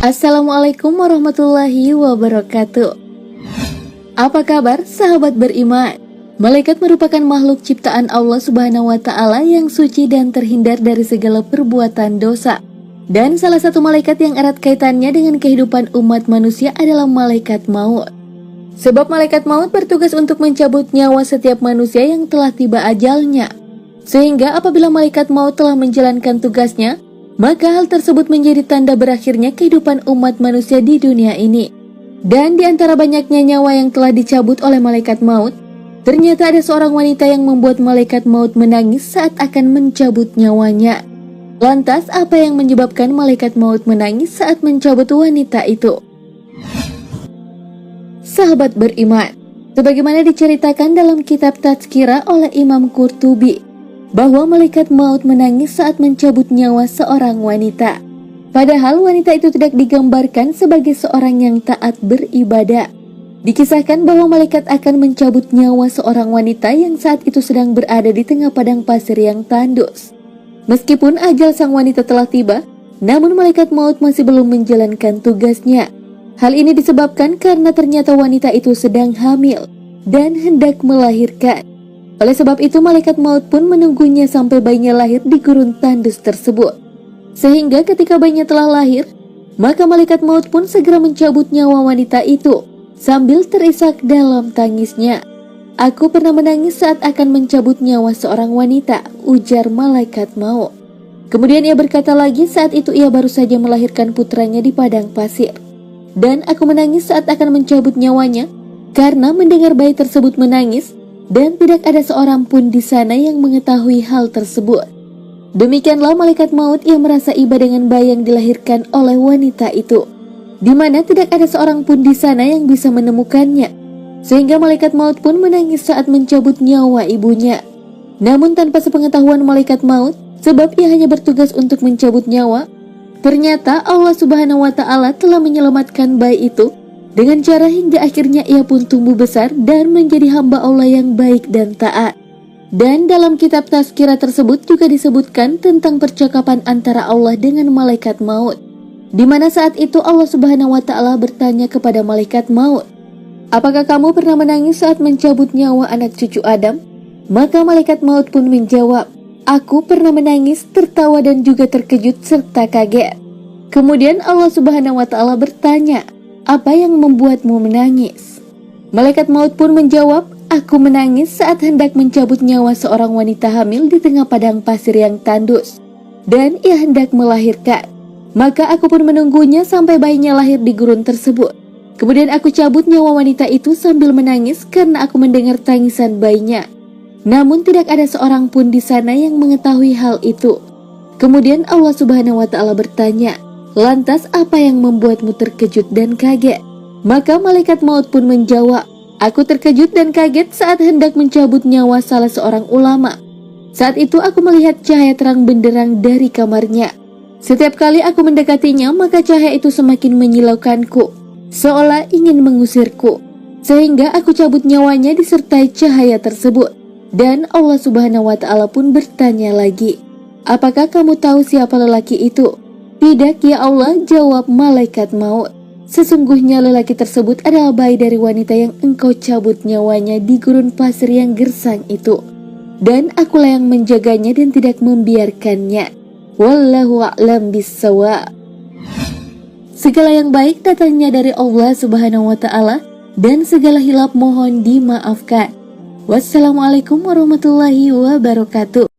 Assalamualaikum warahmatullahi wabarakatuh. Apa kabar sahabat beriman? Malaikat merupakan makhluk ciptaan Allah Subhanahu wa Ta'ala yang suci dan terhindar dari segala perbuatan dosa. Dan salah satu malaikat yang erat kaitannya dengan kehidupan umat manusia adalah malaikat maut. Sebab malaikat maut bertugas untuk mencabut nyawa setiap manusia yang telah tiba ajalnya. Sehingga apabila malaikat maut telah menjalankan tugasnya, maka hal tersebut menjadi tanda berakhirnya kehidupan umat manusia di dunia ini. Dan di antara banyaknya nyawa yang telah dicabut oleh malaikat maut, ternyata ada seorang wanita yang membuat malaikat maut menangis saat akan mencabut nyawanya. Lantas, apa yang menyebabkan malaikat maut menangis saat mencabut wanita itu? Sahabat beriman, sebagaimana diceritakan dalam kitab Tazkirah oleh Imam Qurtubi, bahwa malaikat maut menangis saat mencabut nyawa seorang wanita. Padahal wanita itu tidak digambarkan sebagai seorang yang taat beribadah. Dikisahkan bahwa malaikat akan mencabut nyawa seorang wanita yang saat itu sedang berada di tengah padang pasir yang tandus. Meskipun ajal sang wanita telah tiba, namun malaikat maut masih belum menjalankan tugasnya. Hal ini disebabkan karena ternyata wanita itu sedang hamil dan hendak melahirkan. Oleh sebab itu malaikat maut pun menunggunya sampai bayinya lahir di gurun tandus tersebut. Sehingga ketika bayinya telah lahir, maka malaikat maut pun segera mencabut nyawa wanita itu sambil terisak dalam tangisnya. Aku pernah menangis saat akan mencabut nyawa seorang wanita, ujar malaikat maut. Kemudian ia berkata lagi saat itu ia baru saja melahirkan putranya di padang pasir. Dan aku menangis saat akan mencabut nyawanya karena mendengar bayi tersebut menangis, dan tidak ada seorang pun di sana yang mengetahui hal tersebut. Demikianlah malaikat maut yang merasa iba dengan bayi yang dilahirkan oleh wanita itu, di mana tidak ada seorang pun di sana yang bisa menemukannya. Sehingga malaikat maut pun menangis saat mencabut nyawa ibunya. Namun tanpa sepengetahuan malaikat maut, sebab ia hanya bertugas untuk mencabut nyawa, ternyata Allah Subhanahu wa Ta'ala telah menyelamatkan bayi itu dengan cara hingga akhirnya ia pun tumbuh besar dan menjadi hamba Allah yang baik dan taat. Dan dalam kitab Tazkirah tersebut juga disebutkan tentang percakapan antara Allah dengan malaikat maut, di mana saat itu Allah Subhanahu wa Ta'ala bertanya kepada malaikat maut, "Apakah kamu pernah menangis saat mencabut nyawa anak cucu Adam?" Maka malaikat maut pun menjawab, "Aku pernah menangis, tertawa dan juga terkejut serta kaget." Kemudian Allah Subhanahu wa Ta'ala bertanya, "Apa yang membuatmu menangis?" Malaikat maut pun menjawab, "Aku menangis saat hendak mencabut nyawa seorang wanita hamil di tengah padang pasir yang tandus, dan ia hendak melahirkan. Maka aku pun menunggunya sampai bayinya lahir di gurun tersebut. Kemudian aku cabut nyawa wanita itu sambil menangis karena aku mendengar tangisan bayinya. Namun tidak ada seorang pun di sana yang mengetahui hal itu." Kemudian Allah Subhanahu wa Ta'ala bertanya, "Lantas apa yang membuatmu terkejut dan kaget?" Maka malaikat maut pun menjawab, "Aku terkejut dan kaget saat hendak mencabut nyawa salah seorang ulama. Saat itu aku melihat cahaya terang benderang dari kamarnya. Setiap kali aku mendekatinya, maka cahaya itu semakin menyilaukanku, seolah ingin mengusirku. Sehingga aku cabut nyawanya disertai cahaya tersebut." Dan Allah Subhanahu wa Ta'ala pun bertanya lagi, "Apakah kamu tahu siapa lelaki itu?" "Tidak ya Allah," jawab malaikat maut. "Sesungguhnya lelaki tersebut adalah bayi dari wanita yang engkau cabut nyawanya di gurun pasir yang gersang itu. Dan akulah yang menjaganya dan tidak membiarkannya. Wallahu a'lam bissawab." Segala yang baik datangnya dari Allah Subhanahu wa Ta'ala, dan segala hilap mohon dimaafkan. Wassalamualaikum warahmatullahi wabarakatuh.